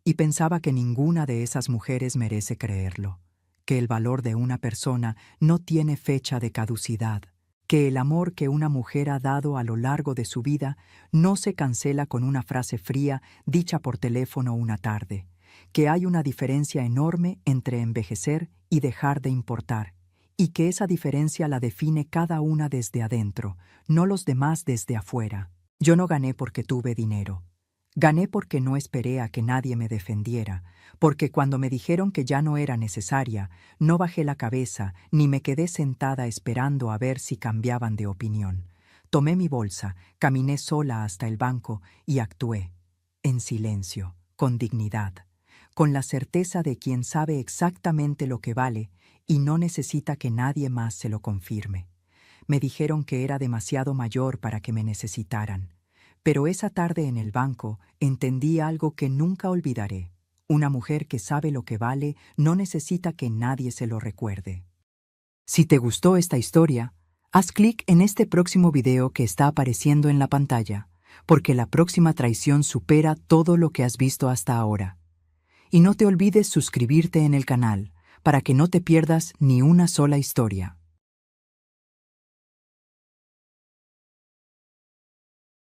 y pensaba que ninguna de esas mujeres merece creerlo, que el valor de una persona no tiene fecha de caducidad, que el amor que una mujer ha dado a lo largo de su vida no se cancela con una frase fría dicha por teléfono una tarde, que hay una diferencia enorme entre envejecer y dejar de importar, y que esa diferencia la define cada una desde adentro, no los demás desde afuera. Yo no gané porque tuve dinero. Gané porque no esperé a que nadie me defendiera, porque cuando me dijeron que ya no era necesaria, no bajé la cabeza ni me quedé sentada esperando a ver si cambiaban de opinión. Tomé mi bolsa, caminé sola hasta el banco y actué, en silencio, con dignidad, con la certeza de quien sabe exactamente lo que vale y no necesita que nadie más se lo confirme. Me dijeron que era demasiado mayor para que me necesitaran. Pero esa tarde en el banco entendí algo que nunca olvidaré. Una mujer que sabe lo que vale no necesita que nadie se lo recuerde. Si te gustó esta historia, haz clic en este próximo video que está apareciendo en la pantalla, porque la próxima traición supera todo lo que has visto hasta ahora. Y no te olvides suscribirte en el canal, para que no te pierdas ni una sola historia.